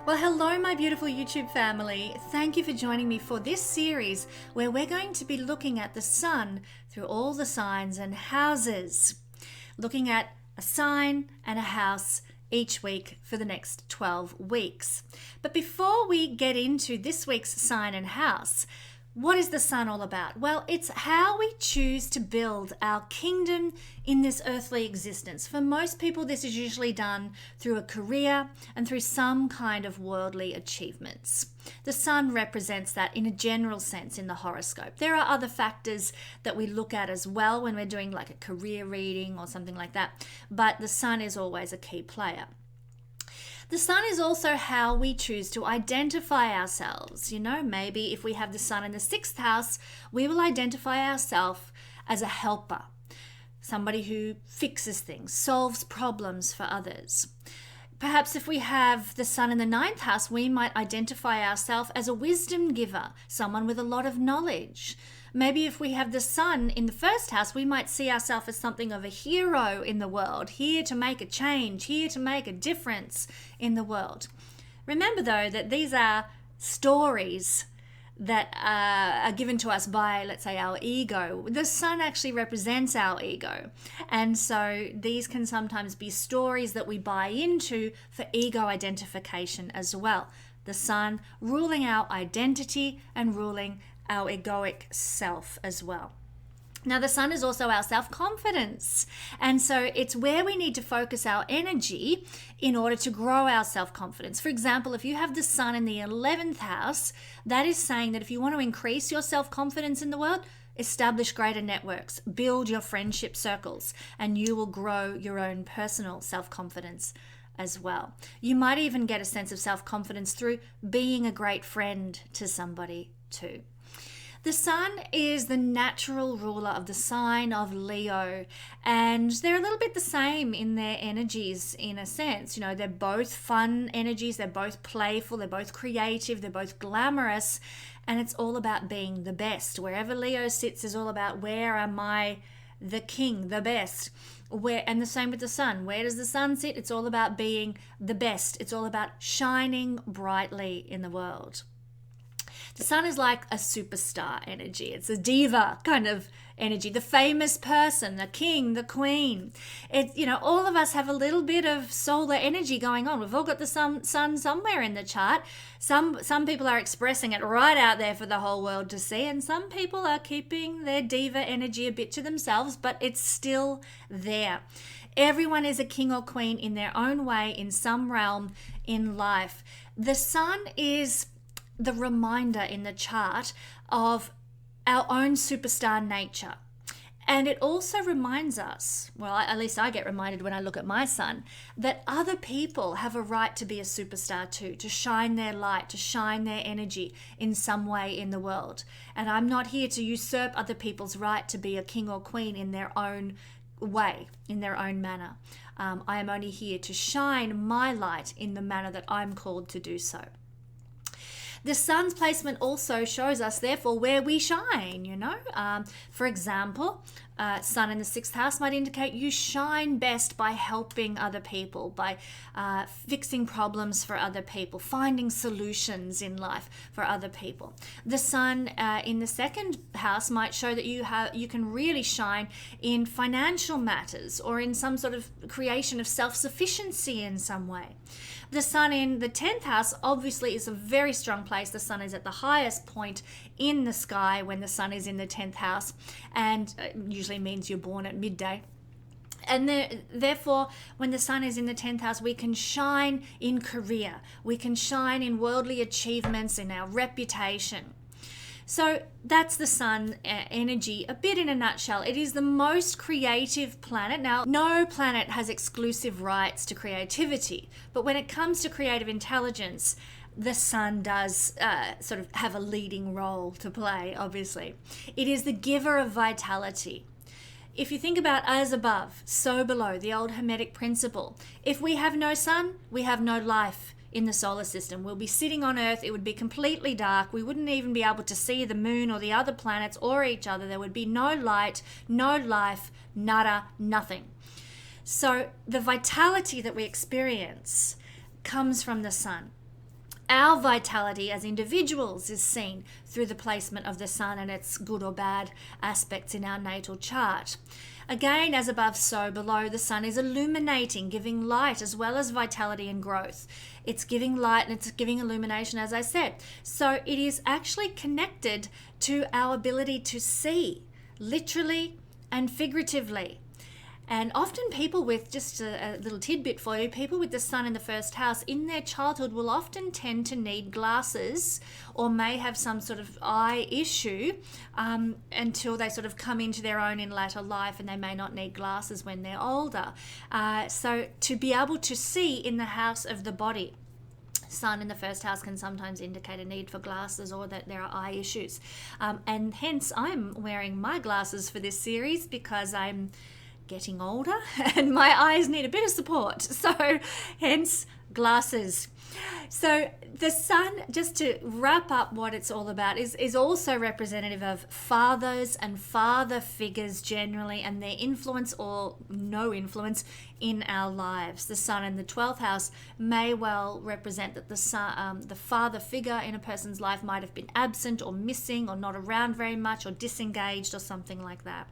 Well, hello, my beautiful YouTube family. Thank you for joining me for this series where we're going to be looking at the sun through all the signs and houses, looking at a sign and a house each week for the next 12 weeks. But before we get into this week's sign and house, what is the sun all about? Well, it's how we choose to build our kingdom in this earthly existence. For most people, this is usually done through a career and through some kind of worldly achievements. The sun represents that in a general sense in the horoscope. There are other factors that we look at as well when we're doing like a career reading or something like that, but the sun is always a key player. The sun is also how we choose to identify ourselves. You know, maybe if we have the sun in the 6th house, we will identify ourselves as a helper, somebody who fixes things, solves problems for others. Perhaps if we have the sun in the 9th house, we might identify ourselves as a wisdom giver, someone with a lot of knowledge. Maybe if we have the sun in the 1st house, we might see ourselves as something of a hero in the world, here to make a change, here to make a difference in the world. Remember though that these are stories that are given to us by, let's say, our ego. The sun actually represents our ego. And so these can sometimes be stories that we buy into for ego identification as well. The sun ruling our identity and ruling our egoic self as well. Now, the sun is also our self-confidence. And so it's where we need to focus our energy in order to grow our self-confidence. For example, if you have the sun in the 11th house, that is saying that if you want to increase your self-confidence in the world, establish greater networks, build your friendship circles, and you will grow your own personal self-confidence as well. You might even get a sense of self-confidence through being a great friend to somebody too. The sun is the natural ruler of the sign of Leo, and they're a little bit the same in their energies in a sense. You know, they're both fun energies, they're both playful, they're both creative, they're both glamorous, and it's all about being the best. Wherever Leo sits is all about where am I the king, the best. And the same with the sun. Where does the sun sit? It's all about being the best. It's all about shining brightly in the world. The sun is like a superstar energy. It's a diva kind of energy, the famous person, the king, the queen. All of us have a little bit of solar energy going on. We've all got the sun somewhere in the chart. Some people are expressing it right out there for the whole world to see, and some people are keeping their diva energy a bit to themselves, but it's still there. Everyone is a king or queen in their own way, in some realm in life. The sun is the reminder in the chart of our own superstar nature. And it also reminds us, well, at least I get reminded when I look at my sun, that other people have a right to be a superstar too, to shine their light, to shine their energy in some way in the world. And I'm not here to usurp other people's right to be a king or queen in their own way, in their own manner. I am only here to shine my light in the manner that I'm called to do so. The sun's placement also shows us, therefore, where we shine, For example, sun in the 6th house might indicate you shine best by helping other people, by fixing problems for other people, finding solutions in life for other people. The sun in the 2nd house might show that you can really shine in financial matters or in some sort of creation of self-sufficiency in some way. The sun in the 10th house obviously is a very strong place. The sun is at the highest point in the sky when the sun is in the 10th house, and usually means you're born at midday. And therefore, when the sun is in the 10th house, we can shine in career. We can shine in worldly achievements, in our reputation. So that's the sun energy, a bit in a nutshell. It is the most creative planet. Now, no planet has exclusive rights to creativity, but when it comes to creative intelligence, the sun does sort of have a leading role to play, obviously. It is the giver of vitality. If you think about as above, so below, the old Hermetic principle, if we have no sun, we have no life in the solar system. We'll be sitting on Earth, it would be completely dark, we wouldn't even be able to see the moon or the other planets or each other. There would be no light, no life, nada, nothing. So the vitality that we experience comes from the sun. Our vitality as individuals is seen through the placement of the sun and its good or bad aspects in our natal chart. Again, as above, so below, the sun is illuminating, giving light as well as vitality and growth. It's giving light and it's giving illumination, as I said. So it is actually connected to our ability to see, literally and figuratively. And often people with, just a little tidbit for you, people with the sun in the first house in their childhood will often tend to need glasses or may have some sort of eye issue until they sort of come into their own in latter life, and they may not need glasses when they're older. So to be able to see in the house of the body, sun in the first house can sometimes indicate a need for glasses or that there are eye issues. And hence I'm wearing my glasses for this series because I'm getting older and my eyes need a bit of support, so hence glasses. So the sun, just to wrap up what it's all about, is also representative of fathers and father figures generally, and their influence or no influence in our lives. The sun in the 12th house may well represent that the father figure in a person's life might have been absent or missing or not around very much or disengaged or something like that.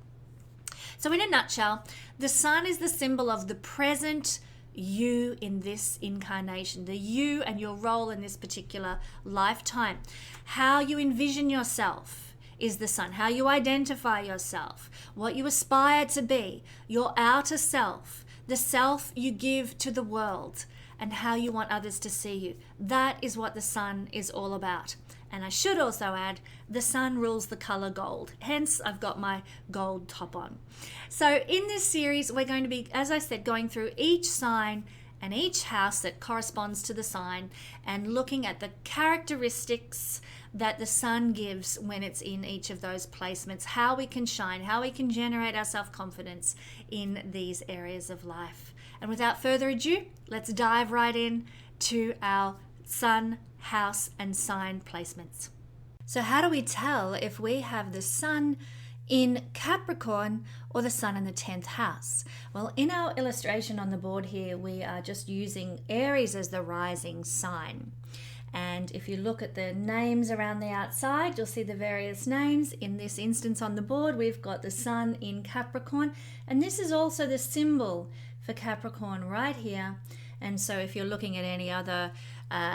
So in a nutshell, the sun is the symbol of the present you in this incarnation, the you and your role in this particular lifetime. How you envision yourself is the sun, how you identify yourself, what you aspire to be, your outer self, the self you give to the world, and how you want others to see you. That is what the sun is all about. And I should also add, the sun rules the color gold. Hence, I've got my gold top on. So in this series, we're going to be, as I said, going through each sign and each house that corresponds to the sign and looking at the characteristics that the sun gives when it's in each of those placements, how we can shine, how we can generate our self-confidence in these areas of life. And without further ado, let's dive right in to our sun, house and sign placements. So how do we tell if we have the sun in Capricorn or the sun in the 10th house? Well, in our illustration on the board here, we are just using Aries as the rising sign. And if you look at the names around the outside, you'll see the various names. In this instance on the board, we've got the sun in Capricorn, and this is also the symbol for Capricorn right here. And so if you're looking at any other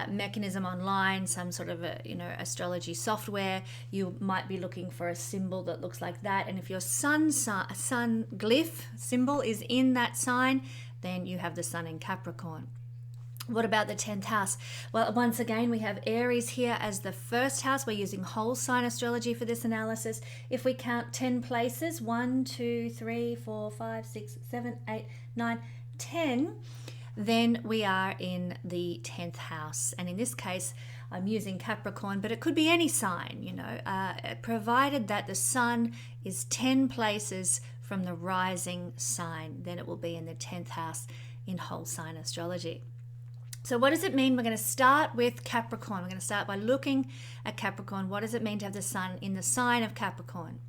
mechanism online, some sort of astrology software, you might be looking for a symbol that looks like that. And if your sun glyph symbol is in that sign, then you have the sun in Capricorn. What about the 10th house? Well, once again, we have Aries here as the first house. We're using whole sign astrology for this analysis. If we count 10 places, 1, 2, 3, 4, 5, 6, 7, 8, 9, 10, then we are in the 10th house. And in this case, I'm using Capricorn, but it could be any sign, provided that the sun is 10 places from the rising sign, then it will be in the 10th house in whole sign astrology. So what does it mean? We're going to start with Capricorn. We're going to start by looking at Capricorn. What does it mean to have the sun in the sign of Capricorn?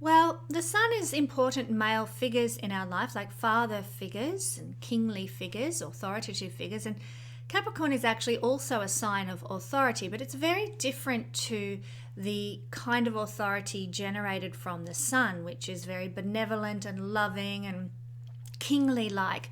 Well, the sun is important male figures in our life, like father figures and kingly figures, authoritative figures. And Capricorn is actually also a sign of authority, but it's very different to the kind of authority generated from the sun, which is very benevolent and loving and kingly-like.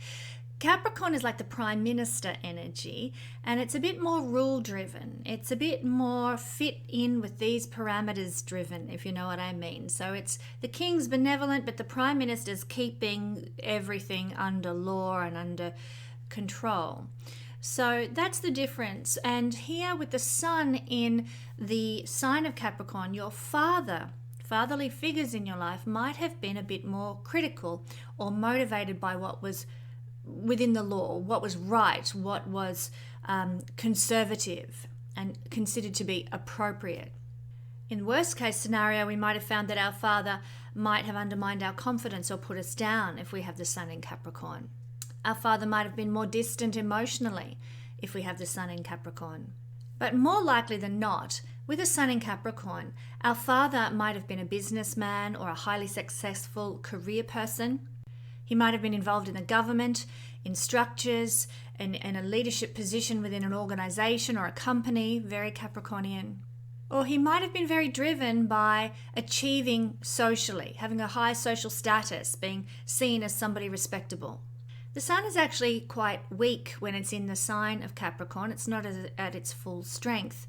Capricorn is like the prime minister energy, and it's a bit more rule driven. It's a bit more fit in with these parameters driven, if you know what I mean. So it's the king's benevolent, but the prime minister's keeping everything under law and under control. So that's the difference. And here with the sun in the sign of Capricorn, your fatherly figures in your life might have been a bit more critical or motivated by what was within the law, what was right, what was conservative and considered to be appropriate. In worst case scenario, we might have found that our father might have undermined our confidence or put us down if we have the sun in Capricorn. Our father might have been more distant emotionally if we have the sun in Capricorn. But more likely than not, with a sun in Capricorn, our father might have been a businessman or a highly successful career person. He might have been involved in the government, in structures, in a leadership position within an organization or a company, very Capricornian. Or he might have been very driven by achieving socially, having a high social status, being seen as somebody respectable. The sun is actually quite weak when it's in the sign of Capricorn. It's not at its full strength.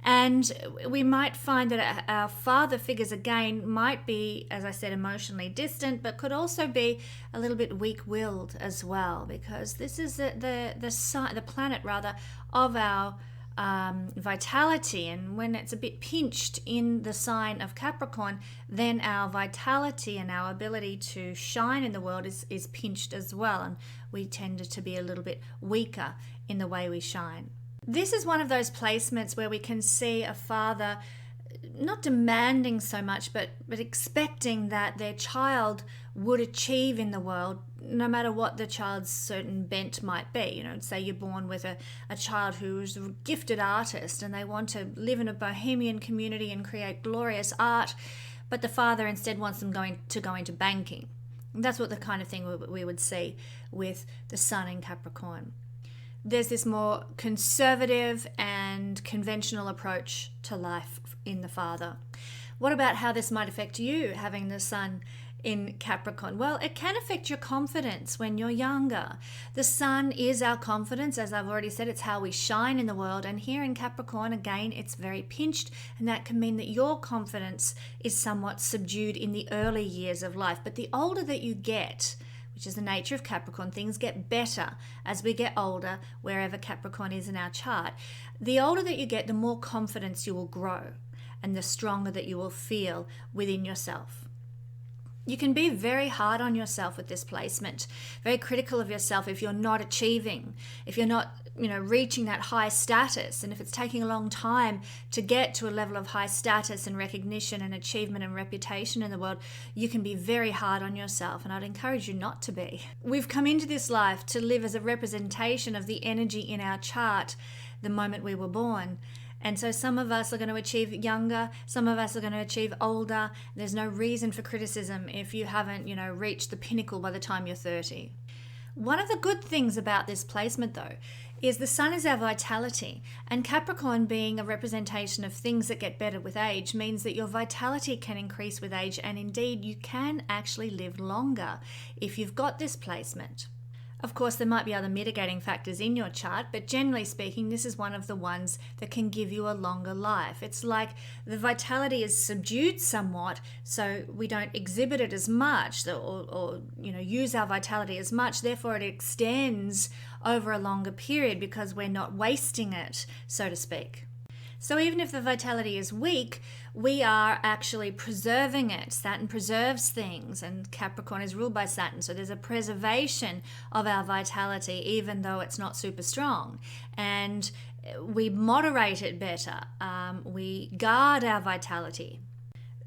And we might find that our father figures, again, might be, as I said, emotionally distant, but could also be a little bit weak-willed as well, because this is the planet of our vitality. And when it's a bit pinched in the sign of Capricorn, then our vitality and our ability to shine in the world is pinched as well, and we tend to be a little bit weaker in the way we shine. This is one of those placements where we can see a father not demanding so much, but expecting that their child would achieve in the world, no matter what the child's certain bent might be. Say you're born with a child who's a gifted artist and they want to live in a bohemian community and create glorious art, but the father instead wants them to go into banking. That's what the kind of thing we would see with the sun in Capricorn. There's this more conservative and conventional approach to life in the father. What about how this might affect you, having the sun in Capricorn? Well, it can affect your confidence when you're younger. The sun is our confidence, as I've already said. It's how we shine in the world. And here in Capricorn, again, it's very pinched, and that can mean that your confidence is somewhat subdued in the early years of life. But the older that you get, which is the nature of Capricorn, things get better as we get older, wherever Capricorn is in our chart. The older that you get, the more confidence you will grow and the stronger that you will feel within yourself. You can be very hard on yourself with this placement, very critical of yourself if you're not achieving, if you're not reaching that high status, and if it's taking a long time to get to a level of high status and recognition and achievement and reputation in the world, you can be very hard on yourself, and I'd encourage you not to be. We've come into this life to live as a representation of the energy in our chart the moment we were born. And so some of us are going to achieve younger, some of us are going to achieve older. There's no reason for criticism if you haven't, reached the pinnacle by the time you're 30. One of the good things about this placement, though, is the sun is our vitality, and Capricorn, being a representation of things that get better with age, means that your vitality can increase with age, and indeed you can actually live longer if you've got this placement. Of course, there might be other mitigating factors in your chart, but generally speaking, this is one of the ones that can give you a longer life. It's like the vitality is subdued somewhat, so we don't exhibit it as much or use our vitality as much. Therefore, it extends over a longer period because we're not wasting it, so to speak. So even if the vitality is weak, we are actually preserving it. Saturn preserves things, and Capricorn is ruled by Saturn. So there's a preservation of our vitality, even though it's not super strong. And we moderate it better. We guard our vitality.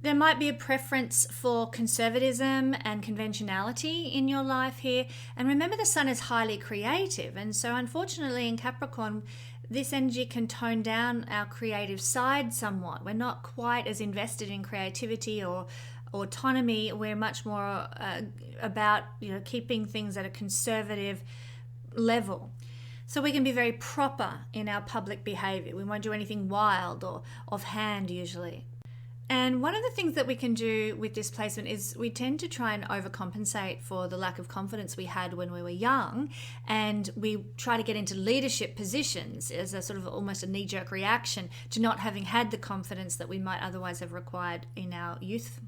There might be a preference for conservatism and conventionality in your life here. And remember, the sun is highly creative. And so unfortunately in Capricorn, this energy can tone down our creative side somewhat. We're not quite as invested in creativity or autonomy. We're much more about keeping things at a conservative level. So we can be very proper in our public behavior. We won't do anything wild or offhand usually. And one of the things that we can do with this placement is we tend to try and overcompensate for the lack of confidence we had when we were young, and we try to get into leadership positions as a sort of almost a knee-jerk reaction to not having had the confidence that we might otherwise have required in our youth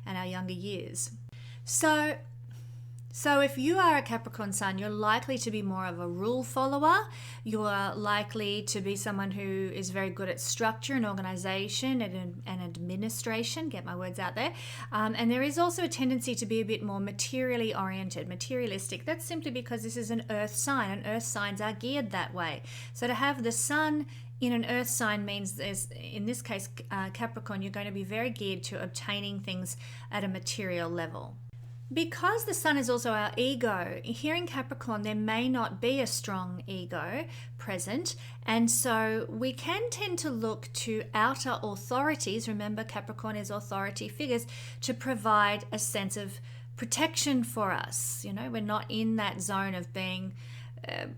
and our younger years. So if you are a Capricorn sun, you're likely to be more of a rule follower. You are likely to be someone who is very good at structure and organization and administration, get my words out there. And there is also a tendency to be a bit more materially oriented, materialistic. That's simply because this is an earth sign, and earth signs are geared that way. So to have the sun in an earth sign means, in this case, Capricorn, you're going to be very geared to obtaining things at a material level. Because the sun is also our ego, here in Capricorn there may not be a strong ego present, and so we can tend to look to outer authorities, remember Capricorn is authority figures, to provide a sense of protection for us. We're not in that zone of being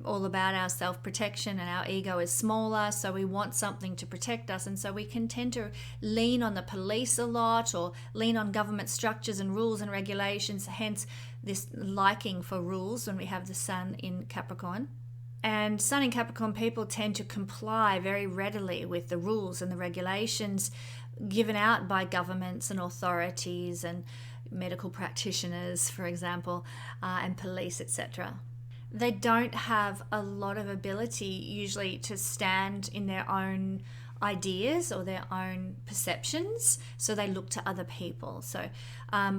all about our self-protection, and our ego is smaller, so we want something to protect us, and so we can tend to lean on the police a lot, or lean on government structures and rules and regulations, hence this liking for rules when we have the sun in Capricorn. And sun in Capricorn people tend to comply very readily with the rules and the regulations given out by governments and authorities and medical practitioners, for example, and police, etc. They don't have a lot of ability usually to stand in their own ideas or their own perceptions, so they look to other people. So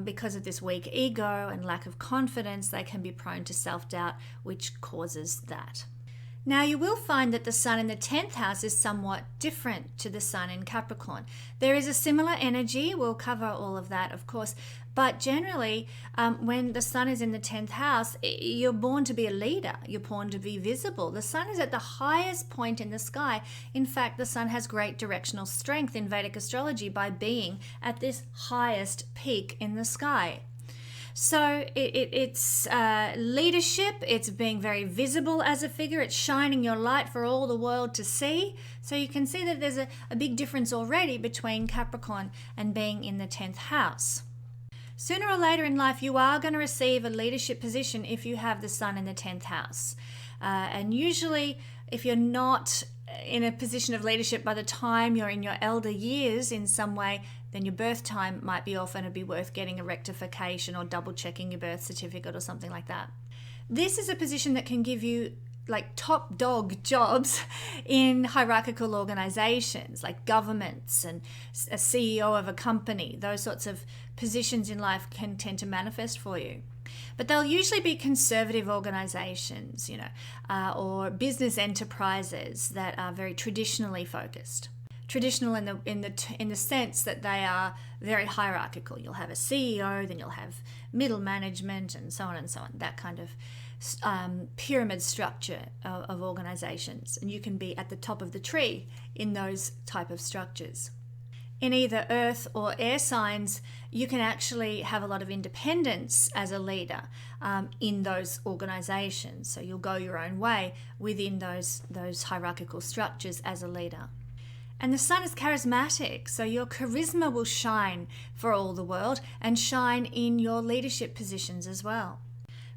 because of this weak ego and lack of confidence, they can be prone to self-doubt, which causes that. Now, you will find that the sun in the 10th house is somewhat different to the sun in Capricorn. There is a similar energy. We'll cover all of that, of course. But generally, when the sun is in the 10th house, you're born to be a leader. You're born to be visible. The sun is at the highest point in the sky. In fact, the sun has great directional strength in Vedic astrology by being at this highest peak in the sky. So it's leadership, it's being very visible as a figure, it's shining your light for all the world to see. So you can see that there's a big difference already between Capricorn and being in the 10th house. Sooner or later in life, you are going to receive a leadership position if you have the sun in the 10th house. And usually, if you're not in a position of leadership by the time you're in your elder years in some way, then your birth time might be off, and it'd be worth getting a rectification or double checking your birth certificate or something like that. This is a position that can give you like top dog jobs in hierarchical organizations like governments and a CEO of a company. Those sorts of positions in life can tend to manifest for you. But they'll usually be conservative organizations, or business enterprises that are very traditionally focused. Traditional in the sense that they are very hierarchical. You'll have a CEO, then you'll have middle management, and so on and so on. That kind of pyramid structure of organizations, and you can be at the top of the tree in those type of structures. In either earth or air signs, you can actually have a lot of independence as a leader in those organizations. So you'll go your own way within those hierarchical structures as a leader. And the sun is charismatic, so your charisma will shine for all the world and shine in your leadership positions as well.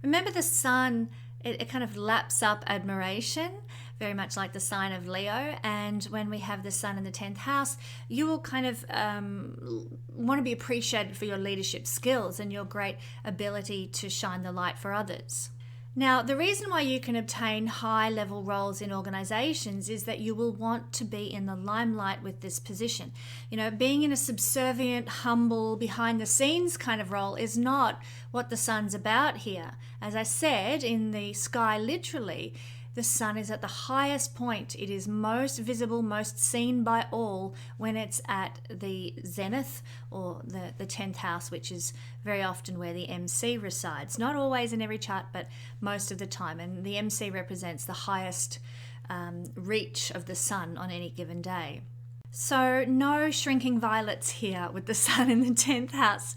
Remember, the sun, it kind of laps up admiration, very much like the sign of Leo. And when we have the sun in the 10th house, you will kind of want to be appreciated for your leadership skills and your great ability to shine the light for others. Now, the reason why you can obtain high-level roles in organizations is that you will want to be in the limelight with this position. Being in a subservient, humble, behind-the-scenes kind of role is not what the sun's about here. As I said, in the sky, literally, the sun is at the highest point. It is most visible, most seen by all when it's at the zenith or the 10th house, which is very often where the MC resides. Not always in every chart, but most of the time. And the MC represents the highest reach of the sun on any given day. So no shrinking violets here with the sun in the 10th house.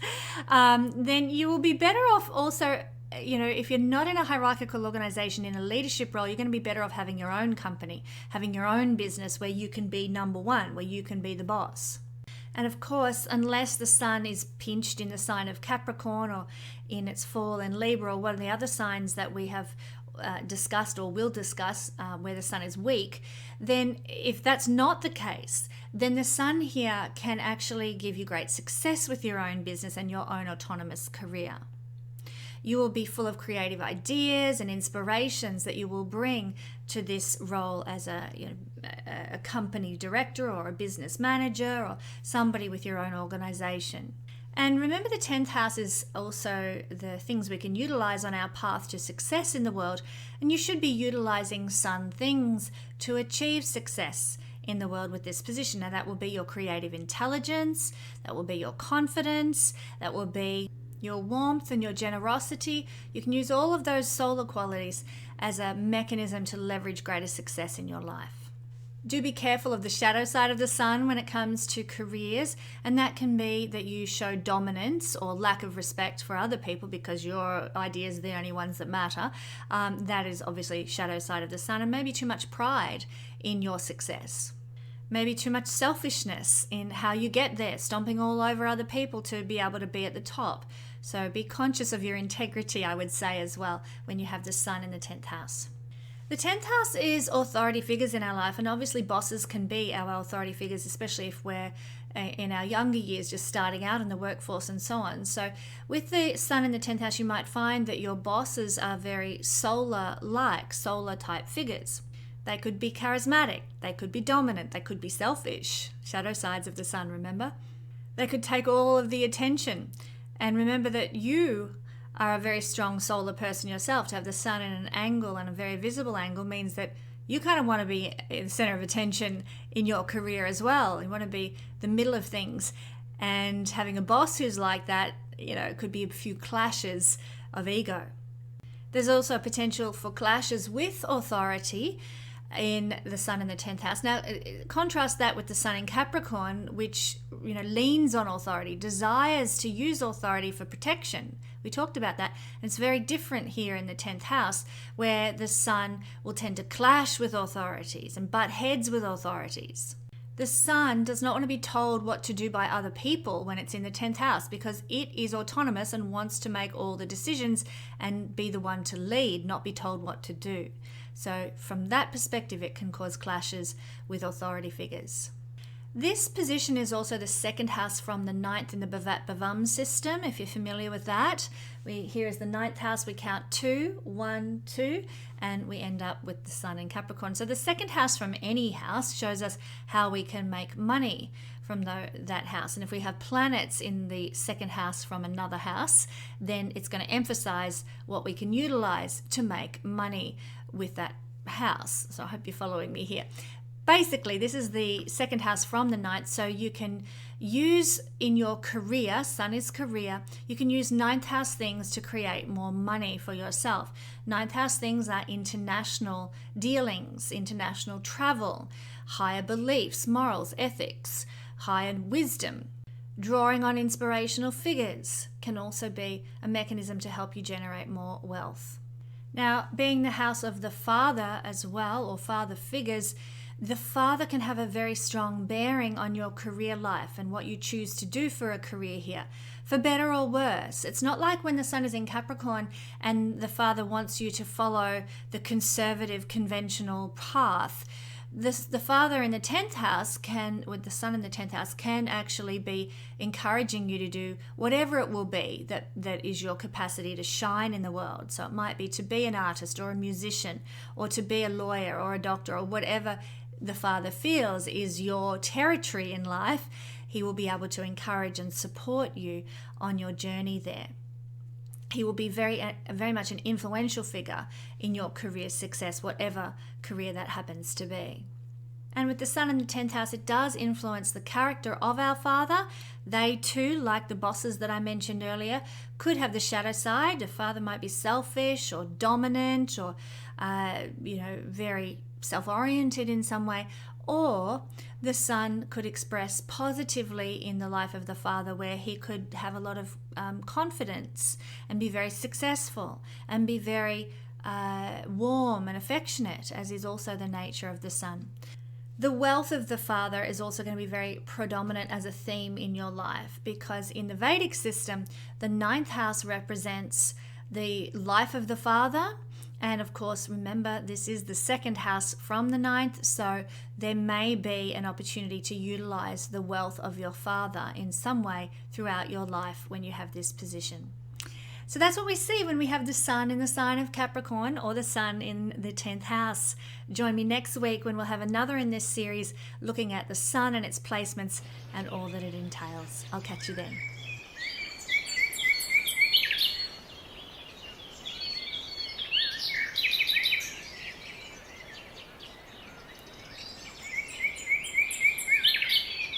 Then you will be better off also, if you're not in a hierarchical organization, in a leadership role, you're going to be better off having your own company, having your own business where you can be number one, where you can be the boss. And of course, unless the sun is pinched in the sign of Capricorn or in its fall in Libra or one of the other signs that we have discussed or will discuss where the sun is weak, then if that's not the case, then the sun here can actually give you great success with your own business and your own autonomous career. You will be full of creative ideas and inspirations that you will bring to this role as a company director or a business manager or somebody with your own organization. And remember, the 10th house is also the things we can utilize on our path to success in the world, and you should be utilizing sun things to achieve success in the world with this position. Now, that will be your creative intelligence, that will be your confidence, that will be your warmth and your generosity. You can use all of those solar qualities as a mechanism to leverage greater success in your life. Do be careful of the shadow side of the sun when it comes to careers, and that can be that you show dominance or lack of respect for other people because your ideas are the only ones that matter. That is obviously shadow side of the sun, and maybe too much pride in your success. Maybe too much selfishness in how you get there, stomping all over other people to be able to be at the top. So be conscious of your integrity, I would say, as well, when you have the sun in the 10th house. The 10th house is authority figures in our life, and obviously bosses can be our authority figures, especially if we're in our younger years, just starting out in the workforce and so on. So with the sun in the 10th house, you might find that your bosses are very solar-like, solar-type figures. They could be charismatic, they could be dominant, they could be selfish, shadow sides of the sun, remember? They could take all of the attention. And remember that you are a very strong solar person yourself. To have the sun in an angle, and a very visible angle, means that you kind of want to be in the center of attention in your career as well. You want to be the middle of things. And having a boss who's like that, could be a few clashes of ego. There's also potential for clashes with authority in the sun in the 10th house. Now, contrast that with the sun in Capricorn, which leans on authority, desires to use authority for protection. We talked about that. And it's very different here in the 10th house, where the sun will tend to clash with authorities and butt heads with authorities. The sun does not want to be told what to do by other people when it's in the 10th house, because it is autonomous and wants to make all the decisions and be the one to lead, not be told what to do. So from that perspective, it can cause clashes with authority figures. This position is also the 2nd house from the 9th in the Bhavat Bhavam system, if you're familiar with that. Here is the 9th house, we count 2, 1, 2, and we end up with the sun in Capricorn. So the 2nd house from any house shows us how we can make money from that house. And if we have planets in the 2nd house from another house, then it's going to emphasize what we can utilize to make money with that house. So I hope you're following me here. Basically, this is the 2nd house from the 9th, so you can use in your career, sun is career, you can use 9th house things to create more money for yourself. 9th house things are international dealings, international travel, higher beliefs, morals, ethics, higher wisdom. Drawing on inspirational figures can also be a mechanism to help you generate more wealth. Now, being the house of the father as well, or father figures, the father can have a very strong bearing on your career life and what you choose to do for a career here, for better or worse. It's not like when the sun is in Capricorn and the father wants you to follow the conservative, conventional path. The father in the 10th house with the sun in the 10th house, can actually be encouraging you to do whatever it will be that is your capacity to shine in the world. So it might be to be an artist or a musician, or to be a lawyer or a doctor, or whatever the father feels is your territory in life. He will be able to encourage and support you on your journey there. He will be very much an influential figure in your career success, whatever career that happens to be. And with the sun in the 10th house, it does influence the character of our father. They too, like the bosses that I mentioned earlier, could have the shadow side. The father might be selfish or dominant, or very self-oriented in some way. Or the sun could express positively in the life of the father, where he could have a lot of confidence and be very successful and be very warm and affectionate, as is also the nature of the sun. The wealth of the father is also going to be very predominant as a theme in your life, because in the Vedic system, the 9th house represents the life of the father. And of course, remember, this is the 2nd house from the 9th, so there may be an opportunity to utilize the wealth of your father in some way throughout your life when you have this position. So that's what we see when we have the sun in the sign of Capricorn, or the sun in the 10th house. Join me next week when we'll have another in this series looking at the sun and its placements and all that it entails. I'll catch you then.